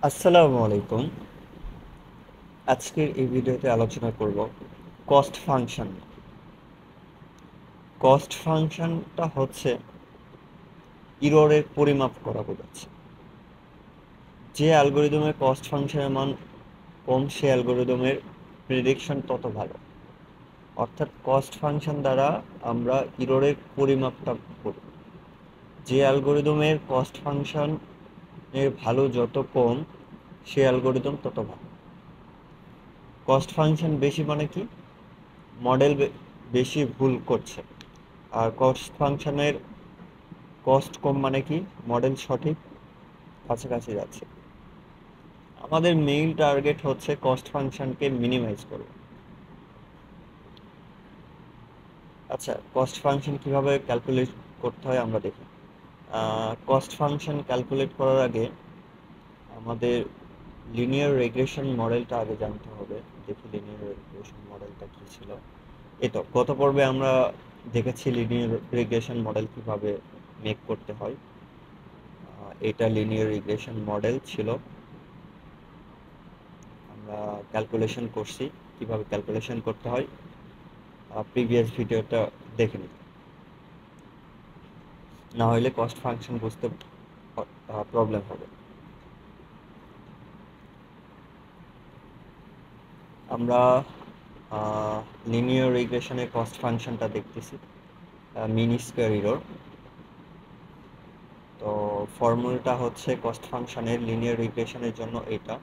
আসসালামু আলাইকুম। আজকের এই ভিডিওতে আলোচনা করব কস্ট ফাংশন। কস্ট ফাংশনটা হচ্ছে ইররের পরিমাপ করা বোঝাচ্ছে। যে অ্যালগরিদমের কস্ট ফাংশনের মান কম সে অ্যালগরিদমের প্রেডিকশন তত ভালো। অর্থাৎ কস্ট ফাংশন দ্বারা আমরা ইররের পরিমাপটা করি। যে অ্যালগরিদমের কস্ট ফাংশন এর ভালো যত কম সে অ্যালগরিদম তত ভালো। কস্ট ফাংশন বেশি মানে কি? মডেল বেশি ভুল করছে। আর কস্ট ফাংশনের কস্ট কম মানে কি? মডেল সঠিক কাছাকাছি যাচ্ছে। আমাদের মেইন টার্গেট হচ্ছে কস্ট ফাংশনকে মিনিমাইজ করব। আচ্ছা, কস্ট ফাংশন কিভাবে ক্যালকুলেট করতে হয় আমরা দেখি। কস্ট ফাংশন ক্যালকুলেট করার আগে আমাদের লিনিয়ার রিগ্রেশন মডেলটা আগে জানতে হবে। দেখি লিনিয়ার রিগ্রেশন মডেলটা কি ছিল। এই তো গত পর্বে আমরা দেখেছি লিনিয়ার রিগ্রেশন মডেল কিভাবে মেক করতে হয়। এটা লিনিয়ার রিগ্রেশন মডেল ছিল। আমরা ক্যালকুলেশন করছি, কিভাবে ক্যালকুলেশন করতে হয় প্রিভিয়াস ভিডিওটা দেখে নিন, না হলে কস্ট ফাংশন বুঝতে প্রবলেম হবে। আমরা লিনিয়ার রিগ্রেশনের কস্ট ফাংশনটা দেখতেছি, মিন স্কয়ার এরর। তো ফর্মুলাটা হচ্ছে কস্ট ফাংশনের লিনিয়ার রিগ্রেশনের জন্য এটা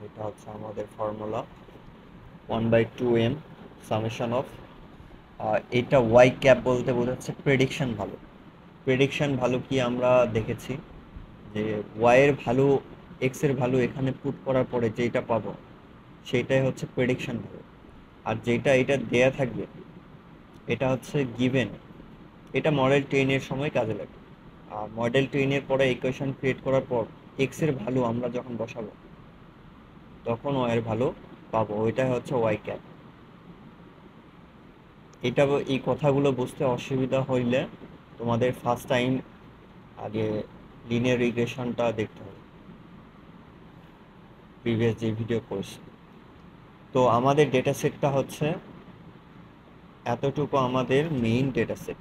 এটা হচ্ছে আমাদের ফর্মুলা 1/2m সামেশন অফ, এটা ওয়াই ক্যাপ বলতে বোঝাচ্ছে প্রেডিকশন ভ্যালু। প্রেডিকশন ভ্যালু কি আমরা দেখেছি যে ওয়াই এর ভ্যালু এক্স এর ভ্যালু এখানে পুট করার পরে যেটা পাবো সেটাই হচ্ছে প্রেডিকশন ভ্যালু। আর যেটা এটা দেয়া থাকবে এটা হচ্ছে গিভেন। এটা মডেল ট্রেনের সময় কাজে লাগে। আর মডেল ট্রেনের পরে ইকুয়েশন ক্রিয়েট করার পর এক্স এর ভ্যালু আমরা যখন বসাবো তখন ওয়াই এর ভ্যালু পাবো, ওইটাই হচ্ছে ওয়াই ক্যাপ। এটা এই কথাগুলো বুঝতে অসুবিধা হইলে তোমাদের ফার্স্ট টাইম আগে লিনিয়ার রিগ্রেশনটা দেখতে হবে, প্রিভিয়াস যে ভিডিও করছি। তো আমাদের ডেটা সেটটা হচ্ছে এতটুকু, আমাদের মেইন ডেটা সেট।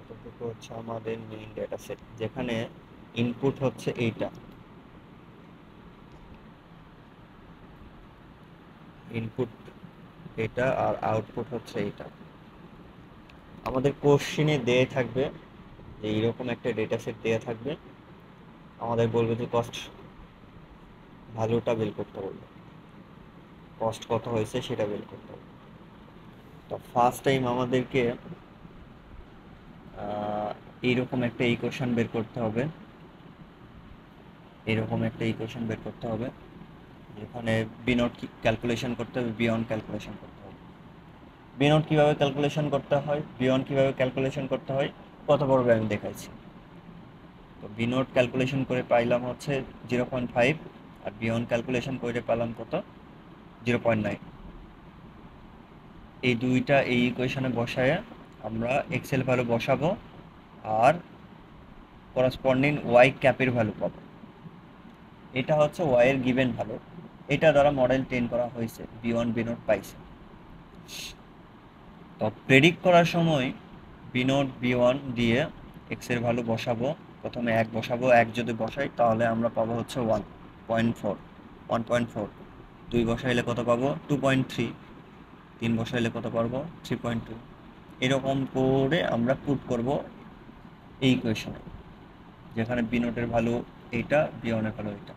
এতটুকু হচ্ছে আমাদের মেইন ডেটা সেট, যেখানে ইনপুট হচ্ছে এইটা, ইনপুট এটা, আর আউটপুট হচ্ছে এইটা। আমাদের কোশ্চেনে দেয়া থাকবে যে এইরকম একটা ডেটা সেট দেয়া থাকবে, আমাদের বলবে যে কস্ট ভ্যালুটা বের করতে বলবে, কস্ট কত হয়েছে সেটা বের করতে হবে। তো ফার্স্ট টাইম আমাদেরকে এইরকম একটা ইকুয়েশন বের করতে হবে, এরকম একটা ইকুয়েশন বের করতে হবে যেখানে বি নট ক্যালকুলেশন করতে হবে, বি অন ক্যালকুলেশন করতে হবে। বি নট কীভাবে ক্যালকুলেশন করতে হয়, বি অন কীভাবে ক্যালকুলেশন করতে হয় কত পর্বে আমি দেখাইছি। তো বি নট ক্যালকুলেশন করে পাইলাম হচ্ছে 0.5, আর বি অন ক্যালকুলেশন করে পেলাম কত, 0.9। এই দুইটা এই ইকুয়েশনে বসায় আমরা এক্সেল ভ্যালু বসাবো আর করসপন্ডিং ওয়াই ক্যাপের ভ্যালু পাবো। এটা হচ্ছে ওয়াই এর গিভেন ভ্যালু, এটা দ্বারা মডেল ট্রেন করা হয়েছে, বি ওয়ান বি নোট পাইছে। তো প্রেডিক্ট করার সময় বি নোট বি ওয়ান দিয়ে এক্স এর ভ্যালু বসাবো। প্রথমে 1 বসাবো, 1 যদি বসাই তাহলে আমরা পাবো হচ্ছে 1.4, 1.4। 2 বসাইলে কত পাবো, 2.3। 3 বসাইলে কত পারবো, 3.2। এরকম করে আমরা পুট করব এই ইকুয়েশনে, যেখানে বি নোটের ভ্যালু এইটা, বি ওয়ানের ভ্যালু এইটা।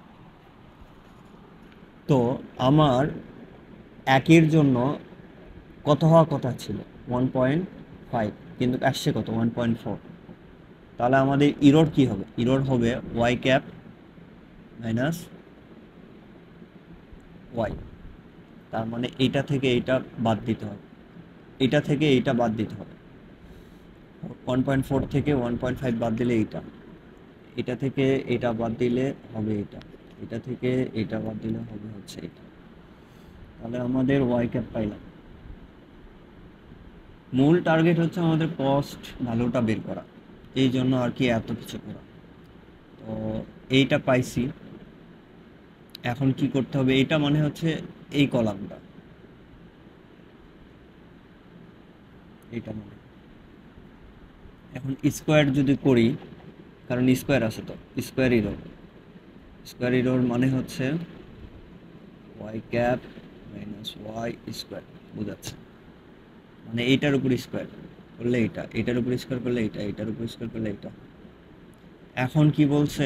তো আমার একের জন্য কত হওয়া কথা ছিল, 1.5, কিন্তু আসছে কত, 1.4। তাহলে আমাদের ইরর কি হবে, ইরর হবে ওয়াই ক্যাপ মাইনাস ওয়াই। তার মানে এইটা থেকে এইটা বাদ দিতে হবে, এটা থেকে এইটা বাদ দিতে হবে। 1.4 থেকে 1.5 বাদ দিলে এইটা, এটা থেকে এটা বাদ দিলে হবে এটা, এটা থেকে এটা বাদ দিলে হবে হচ্ছে এটা। তাহলে আমাদের ওয়াই ক্যাপ পাইলাম। মূল টার্গেট হচ্ছে আমাদের কস্ট ভ্যালুটা বের করা। এই জন্য আর কি এত কিছু করা। তো এইটা পাইছি, এখন কি করতে হবে, এইটা মানে হচ্ছে এই কলামটা, এইটা মানে এখন স্কোয়ার যদি করি, কারণ স্কোয়ার আছে তো, স্কোয়ার ইরোর, স্কোয়ার ইরোর মানে হচ্ছে Y cap minus Y square, বোঝাচ্ছে মানে এইটার উপর স্কোয়ার করলে এইটা, এইটার উপর স্কোয়ার করলে এইটা, এইটার উপর স্কোয়ার করলে এইটা। এখন কি বলছে,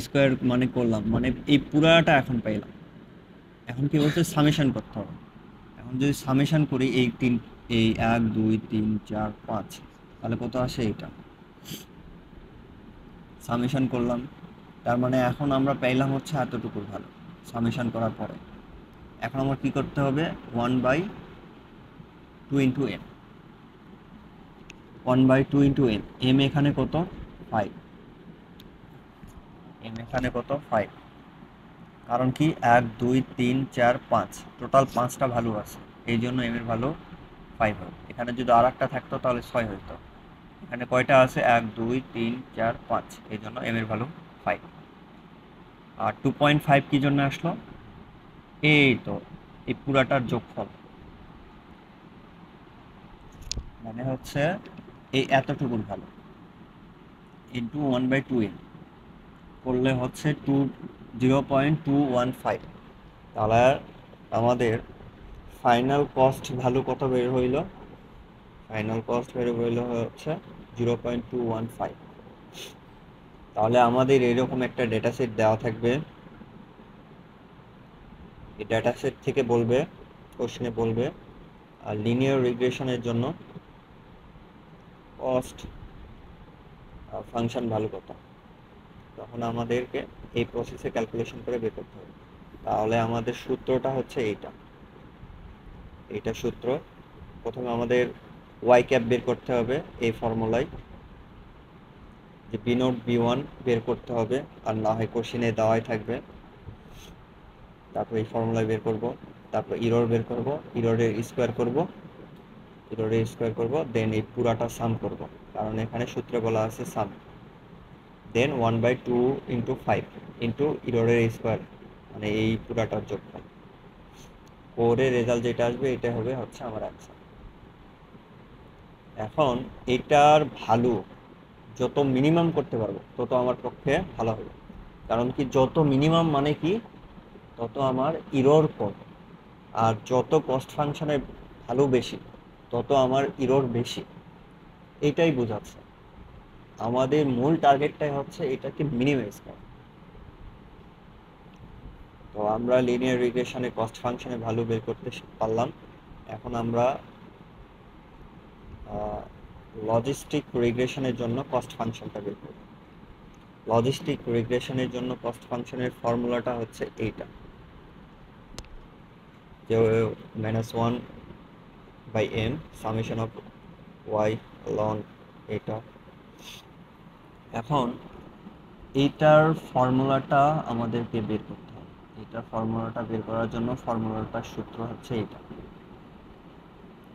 স্কোয়ার মানে করলাম মানে এই পুরাটা এখন পাইলাম, এখন কি বলছে সামেশন করতে হবে। এখন যদি সামেশন করি এই তিন, এই 1 2 3 4 5, তাহলে কত আসে এইটা, সামেশন করলাম, তার মানে এখন আমরা পাইলাম হচ্ছে এতটুকুর ভালো সামেশন করার পরে। এখন আমার কি করতে হবে, 1/2 × n, 1/2 × n, m এখানে কত 5, m এখানে কত 5, কারণ কি 1 2 3 4 5, টোটাল 5টা ভ্যালু আছে, এই জন্য m এর ভ্যালু 5 হবে। এখানে যদি আর একটা থাকতো তাহলে 6 হইতো, এখানে কয়টা আছে 1 2 3 4 5, এই জন্য m এর ভ্যালু 5। আর 2.5 কি জন্য আসলো, এই তো এই পুরাটার যোগফল, মানে হচ্ছে এই এতটুকুর ভ্যালু ইন্টু 1/2n করলে হচ্ছে 0.215। তাহলে আমাদের ফাইনাল কস্ট ভ্যালু কত বের হইল, ফাইনাল কস্ট বের হইল হচ্ছে 0.215। তাহলে আমাদের এরকম একটা ডেটা সেট দেওয়া থাকবে, এই ডেটা সেট থেকে বলবে, কোশ্চেনে বলবে আর লিনিয়ার রিগ্রেশনের জন্য কস্ট ফাংশন ভ্যালু কত, তখন আমাদেরকে এই প্রসেসে ক্যালকুলেশন করে বের করতে হবে। তাহলে আমাদের সূত্রটা হচ্ছে এইটা, এইটা সূত্র। প্রথমে আমাদের ওয়াই ক্যাপ বের করতে হবে এই ফর্মুলায়, যে বি নোট বি1 বের করতে হবে, আর না হয় কোশ্চেনে দেওয়াই থাকবে। তারপর এই ফর্মুলায় বের করব, তারপর ইরর বের করব, ইররের স্কোয়ার করব, ইররের স্কোয়ার করব, দেন এই পুরাটা সাম করব, কারণ এখানে সূত্রে বলা আছে সাম। দেন 1/2 × 5 ইন্টু ইররের স্কোয়ার, মানে এই পুরাটার যোগফল, করে রেজাল্ট যেটা আসবে এটা হবে হচ্ছে আমার অ্যান্সার। এখন এটার ভ্যালু যত মিনিমাম করতে পারবো তত আমার পক্ষে ভালো হবে, কারণ কি যত মিনিমাম মানে কি তত আমার ইরর কম, আর যত কস্ট ফাংশনের ভ্যালু বেশি তত আমার ইরর বেশি, এইটাই বোঝাচ্ছে। আমাদের মূল টার্গেটটাই হচ্ছে এটাকে মিনিমাইজ করা। তো আমরা লিনিয়ার রিগ্রেশনে কস্ট ফাংশনের ভ্যালু বের করতে পারলাম। এখন আমরা লজিস্টিক রিগ্রেশনের জন্য কস্ট ফাংশনটা বের করব। লজিস্টিক রিগ্রেশনের জন্য কস্ট ফাংশনের ফর্মুলাটা হচ্ছে এইটা, যে -1/m summation of Y loan এটা। এখন এইটার ফর্মুলাটা আমাদেরকে বের করতে হবে, এইটার ফর্মুলাটা বের করার জন্য ফর্মুলাটার সূত্র হচ্ছে এইটা,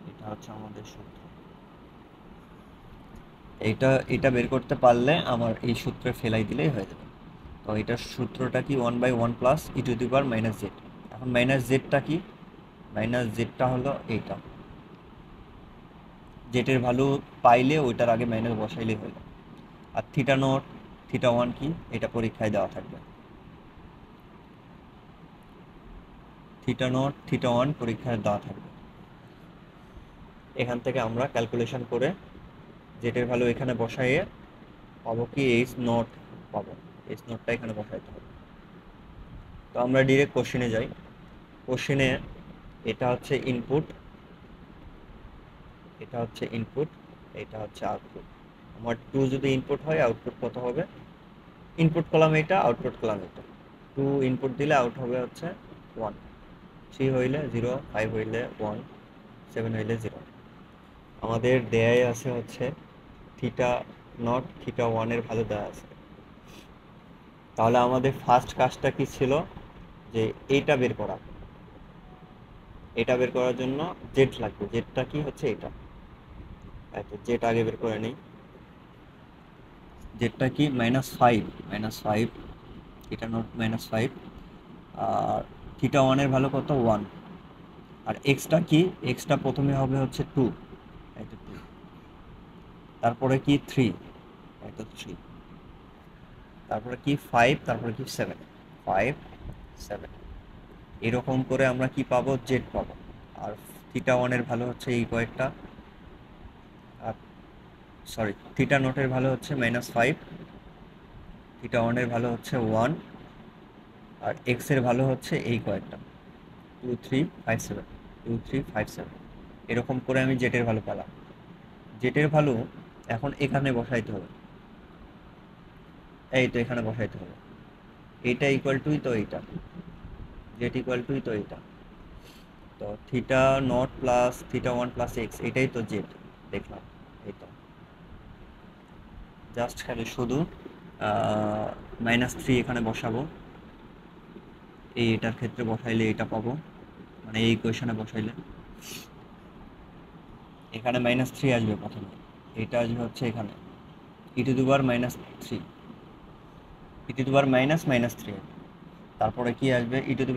এটা হচ্ছে আমাদের সূত্র। এটা বের করতে পারলে আমার এই সূত্রে ফেলাই দিলেই হয়ে যাবে। তো এটার সূত্রটা কি 1/1 + e⁻z। এখন মাইনাস জেডটা কি, মাইনাস জেডটা হলো এইটা, জেটের ভ্যালু পাইলে ওইটার আগে মাইনাস বসাইলেই হলো। আর থিটা নট থিটা ওয়ান কি, এটা পরীক্ষায় দেওয়া থাকবে, থিটা নট থিটা ওয়ান পরীক্ষায় দেওয়া থাকবে। এখান থেকে আমরা ক্যালকুলেশন করে জেটের ভ্যালু এখানে বসাইয়ে পাবো কি এইচ নট পাবো, এইচ নটটা এখানে বসাইতে হবে। তো আমরা ডিরেক্ট কোশ্চেনে যাই। কোশ্চেনে এটা হচ্ছে ইনপুট, এটা হচ্ছে ইনপুট, এটা হচ্ছে আউটপুট। আমার 2 যদি ইনপুট হয় আউটপুট কত হবে, ইনপুট কলাম এটা, আউটপুট কলাম এটা। 2 ইনপুট দিলে আউট হবে হচ্ছে 1, 3 হইলে 0, 5 হইলে 1, 7 হইলে 0। আমাদের দেয়াই আছে হচ্ছে থিটা নট থিটা ওয়ানের ভ্যালু দেওয়া আছে। তাহলে আমাদের ফার্স্ট কাজটা কি ছিল, যে এইটা বের করা। এটা বের করার জন্য জেড লাগবে, জেডটা কি হচ্ছে এটা, জেড আগে বের করে নিই। জেডটা কি -5, থিটা নট -5, আর থিটা ওয়ানের ভ্যালু কত 1, আর এক্সটা কি, এক্সটা প্রথমে হবে হচ্ছে 2, এই তো 2, তারপরে কি 3, এই তো 3, তারপরে কি 5, তারপরে কি 7, 5, 7, এরকম করে আমরা কি পাবো, জেড পাবো। আর থিটা ওয়ানের ভ্যালু হচ্ছে এই কয়েকটা, আর সরি থিটা নটের ভ্যালু হচ্ছে -5, থিটা ওয়ানের ভ্যালু হচ্ছে 1, আর এক্স এর ভ্যালু হচ্ছে এই কয়েকটা 2, 3, 5, 7, 2, 3, 5, 7, এরকম করে আমি জেটের ভ্যালু পেলাম। জেটের ভ্যালু এখন এখানে বসাইতে হবে, এই তো এখানে বসাইতে হবে, এইটা ইকুয়াল টুই তো এইটা, জেট ইকুয়াল টুই তো এইটা, তো theta not plus theta one plus x, এটাই তো জেড দেখলাম। এই তো জাস্ট খালি শুধু -3 এখানে বসাবো, এটার ক্ষেত্রে বসাইলে এটা পাবো, মানে এই ইকুয়েশনে বসাইলে এখানে -3 আসবে প্রথমে, এটা আসবে হচ্ছে এখানে e⁻³ e⁻³ তারপরে কি আসবে e⁻−2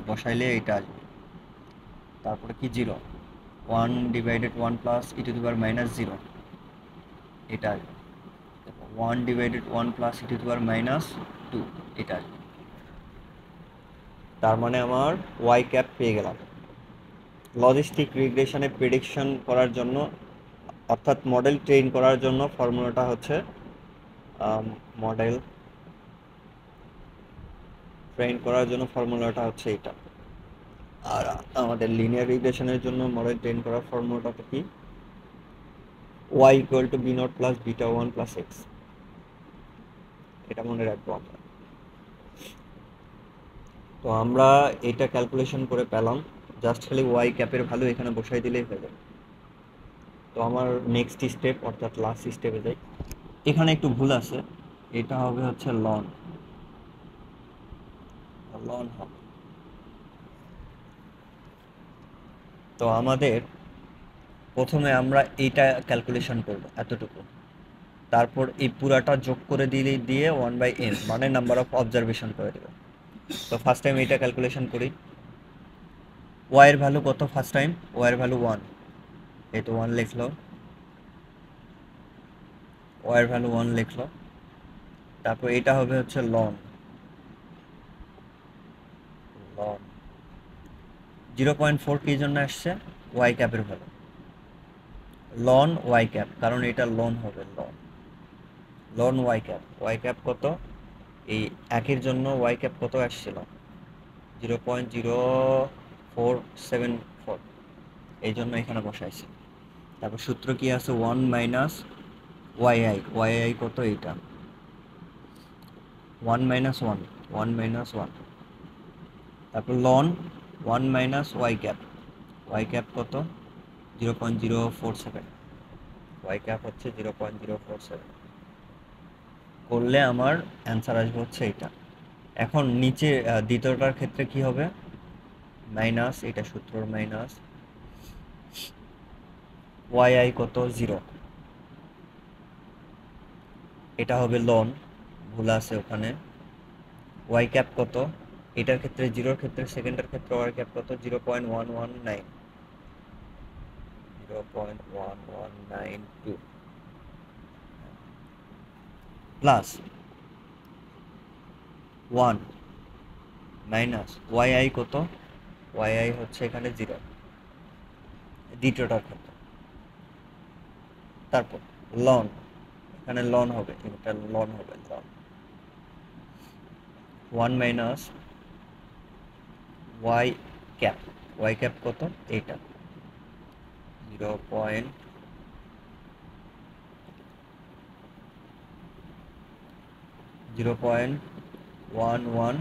বসাইলে এটা আসবে, তারপরে কি 0, 1/1 প্লাস e⁻−0, এটা আসবে, 1/1 প্লাস e⁻−2, এটা আসবে। তার মানে আমার ওয়াই ক্যাপ পেয়ে গেলাম। লজিস্টিক রিগ্রেশনে প্রেডিকশন করার জন্য, অর্থাৎ মডেল ট্রেন করার জন্য ফর্মুলাটা হচ্ছে মডেল ট্রেন করার জন্য ফর্মুলাটা হচ্ছে এটা। আর আমাদের লিনিয়ার রিগ্রেশনের জন্য মডেল ট্রেন করার ফর্মুলাটা কি, y = b0 plus beta 1 plus x, এটা মনে রাখবো আমরা। তো আমরা এটা ক্যালকুলেশন করে পেলাম, জাস্ট খালি ওয়াই ক্যাপের ভ্যালু এখানে বসাই দিলেই হয়ে যাবে। তো আমার নেক্সট স্টেপ অর্থাৎ লাস্ট স্টেপে যাই, এখানে একটু ভুল আছে, এটা হবে হচ্ছে লন হবে। তো আমাদের প্রথমে আমরা এইটা ক্যালকুলেশন করব এতটুকু, তারপর এই পুরাটা যোগ করে দিয়ে 1/n মানে নাম্বার অফ অবজারভেশন করে দেবো। তো ফার্স্ট টাইম এইটা ক্যালকুলেশন করি, ওয়াই এর ভ্যালু কত, ফার্স্ট টাইম ওয়াই এর ভ্যালু 1, এই তো 1 লিখলো, ওয়াই এর ভ্যালু 1 লিখলো, তারপর এটা হবে হচ্ছে লন 0.4 কি জন্য আসছে, ওয়াই ক্যাপের ভ্যালু, লন ওয়াই ক্যাপ, কারণ এটা লন হবে, লন ওয়াই ক্যাপ কত, এই একের জন্য ওয়াই ক্যাপ কত আসছিল 0.0474, এই জন্য এখানে বসাইছি। তারপর সূত্র কি আছে, 1 মাইনাস ওয়াই কত, এইটা 1 মাইনাস 1, তারপর লন 1 মাইনাস ওয়াই ক্যাপ কত 0.047, ওয়াই ক্যাপ হচ্ছে 0.047, করলে আমার অ্যান্সার আসবে হচ্ছে এটা। এখন নিচে দ্বিতীয়টার ক্ষেত্রে কি হবে, মাইনাস, এটা সূত্রর মাইনাস ওয়াই কত 0, এটা হবে লন, ভুল আছে ওখানে, ওয়াই ক্যাপ কত, এটার ক্ষেত্রে 0-র ক্ষেত্রে সেকেন্ডের ক্ষেত্রে ওয়াই ক্যাপ কত 0.1192 প্লাস 1 মাইনাস ওয়াই কত, ওয়াই হচ্ছে এখানে 0 দ্বিতীয়টার ক্ষেত্রে, তারপর লন, এখানে লন হবে, এটা লন হবে, লন 1 মাইনাস ওয়াই ক্যাপ কত, এইটা 0.11,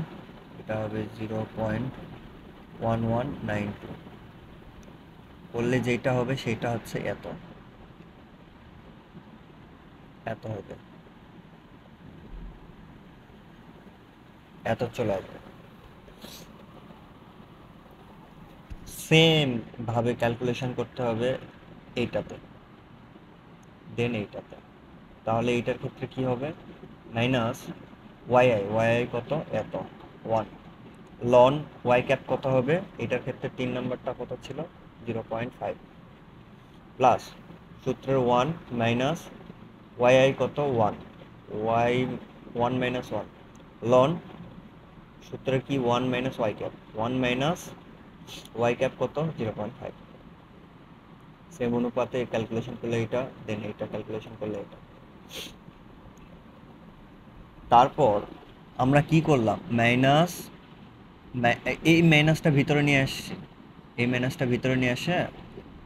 এটা হবে 0.1192, করলে যেটা হবে সেটা হচ্ছে এত হবে, এত চলে আসবে। সেম ভাবে ক্যালকুলেশন করতে হবে এইটাতে, দেন এইটাতে। তাহলে এইটার ক্ষেত্রে কি হবে, মাইনাস ওয়াই কত, এত 1 লন ওয়াই ক্যাপ কত হবে, এটার ক্ষেত্রে 3 নাম্বারটা কত ছিল 0.5 প্লাস সূত্রের 1 মাইনাস ওয়াই কত 1 ওয়াই 1 মাইনাস 1 লন সূত্রের কি 1 minus Y cap 1 minus Y cap কত 0.5 সেম অনুপাতে ক্যালকুলেশন করলে এটা, দেন এটা ক্যালকুলেশন করলে এটা। তারপর আমরা কি করলাম, মাইনাস এই মাইনাসটা ভিতরে নিয়ে আসছি, এই মাইনাসটা ভিতরে নিয়ে আসে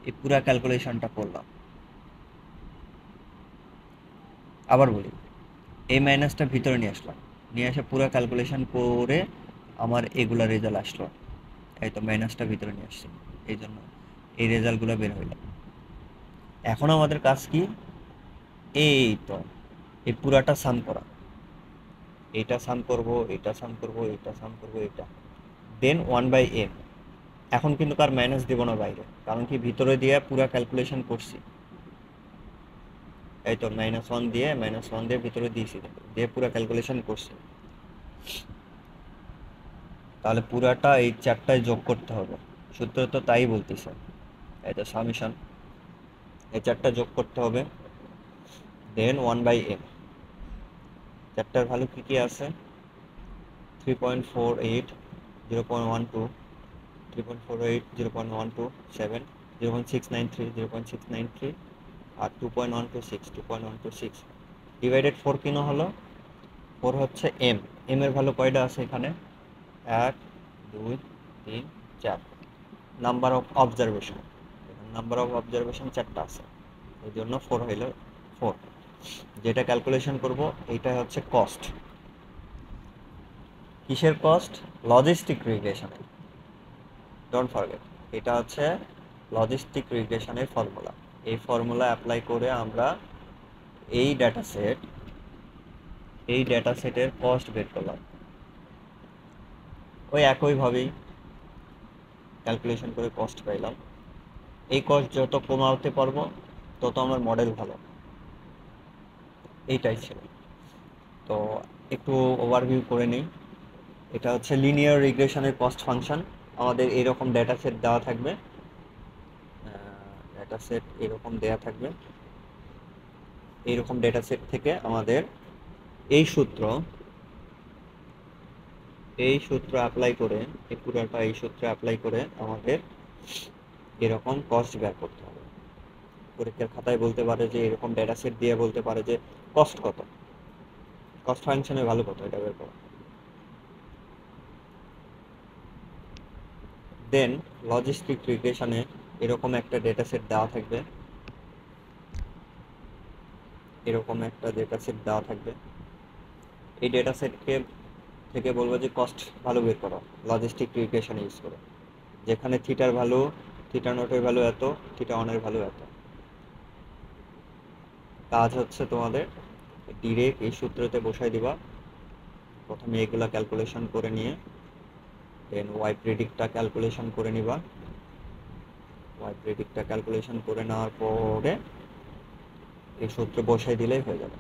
এই পুরা ক্যালকুলেশনটা করলাম। আবার বলি, এই মাইনাসটা ভিতরে নিয়ে আসলাম, নিয়ে এসে পুরো ক্যালকুলেশন করে আমার এগুলা রেজাল্ট আসলো। এই তো মাইনাসটা ভিতরে নিয়ে আসছি, এই জন্য এই রেজাল্টগুলো বের হইল। এখন আমাদের কাজ কি, এই তো এই পুরাটা সাম করা, এটা সাম করব, এটা সাম করব, এটা সাম করব, এটা দেন 1/m। এখন কিন্তু কার মাইনাস দিব না বাইরে, কারণ কি ভিতরে দিয়ে পুরা ক্যালকুলেশন করছি। এই তো -1 দিয়ে ভিতরে দিয়েছি, দিয়ে পুরা ক্যালকুলেশন করছি। তাহলে পুরাটা এই চারটায় যোগ করতে হবে, সূত্র তো তাই বলতেছে। এই তো সামেশন, এই চারটা যোগ করতে হবে, দেন 1/m। চারটার ভ্যালু কি কি আছে, 3.48, 0.12, 3.48, 0.127, 0.693, 0.693 আর 2.126 ডিভাইডেড 4 কেন হলো, 4 হচ্ছে এম, এম এর ভ্যালু কয়টা আছে এখানে, 1 2 3 4। Number of observation, number of observation 4টা আছে, এই জন্য 4 হইল 4। যেটা ক্যালকুলেশন করব এইটা হচ্ছে কস্ট। কিসের কস্ট, লজিস্টিক রিগ্রেশনের, ডোন্ট ফরগেট, এটা হচ্ছে লজিস্টিক রিগ্রেশনের ফর্মুলা। এই ফর্মুলা অ্যাপ্লাই করে আমরা এই ডেটা সেটের কস্ট বের করলাম। ওই একইভাবেই ক্যালকুলেশন করে কস্ট পাইলাম। এই কস্ট যত কমাতে পারবো তত আমার মডেল ভালো, এইটাই ছিল। তো একটু ওভারভিউ করে নিই। এটা হচ্ছে লিনিয়ার রিগ্রেশনের কস্ট ফাংশন। আমাদের এরকম ডেটা সেট দেওয়া থাকবে, ডেটা সেট এরকম দেওয়া থাকবে। এইরকম ডেটা সেট থেকে আমাদের এই সূত্র অ্যাপ্লাই করে, এই পুরোটা এই সূত্র অ্যাপ্লাই করে আমাদের এরকম কস্ট বের করতে হবে। পরীক্ষার খাতায় বলতে পারে যে এরকম ডেটা সেট দিয়ে বলতে পারে যে কস্ট কত, কস্ট ফাংশনের ভ্যালু কত, এটা বের করো। দেন লজিস্টিক রিগ্রেশনে এরকম একটা ডেটা সেট দেওয়া থাকবে, এরকম একটা ডেটা সেট দেওয়া থাকবে। এই ডেটা সেটকে থেকে বলবো যে কস্ট ভ্যালু বের করো লজিস্টিক রিগ্রেশন ইউজ করে, যেখানে থিটার ভ্যালু, থিটা নটের ভ্যালু এত, থিটা ওয়ানের ভ্যালু এত। কাজ হচ্ছে তোমাদের ডিরেক্ট এই সূত্রতে বসাই দিবা, প্রথমে এগুলা ক্যালকুলেশন করে নিয়ে দেন ওয়াই প্রেডিক্টটা ক্যালকুলেশন করে নিবা। ওয়াই প্রেডিক্টটা ক্যালকুলেশন করে নেওয়ার পরে এই সূত্রে বসাই দিলেই হয়ে যাবে,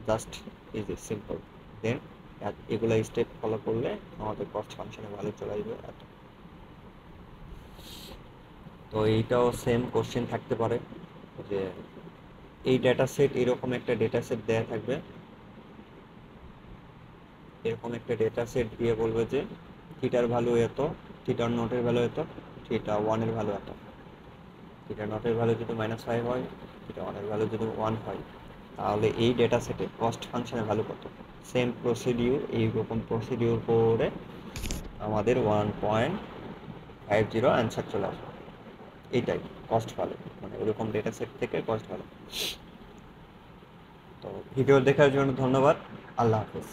জাস্ট ইজি সিম্পল। দেন এগুলা স্টেপ ফলো করলে আমাদের কস্ট ফাংশনে ভ্যালু চলে আসবে এত। তো এইটাও সেম কোশ্চেন থাকতে পারে যে এই ডেটা সেট, এরকম একটা ডেটা সেট দেয়া থাকবে, এরকম একটা ডেটা সেট দিয়ে বলবে যে থিটার ভ্যালু এত, থিটার নটের ভ্যালু এত, থিটা ওয়ানের ভ্যালু এত। থিটা নটের ভ্যালু যদি -5 হয়, থিটা ওয়ানের ভ্যালু যদি 1 হয়, তাহলে এই ডেটা সেটে কস্ট ফাংশনের ভ্যালু কত। সেম প্রসিডিউর, এইরকম প্রসিডিউর করে আমাদের 1.50 অ্যান্সার চলে আসবে। এইটাই কস্ট ভ্যালু, মানে এরকম ডেটা সেট থেকে কস্ট ভ্যালু। তো ভিডিও দেখার জন্য ধন্যবাদ, আল্লাহ হাফেজ।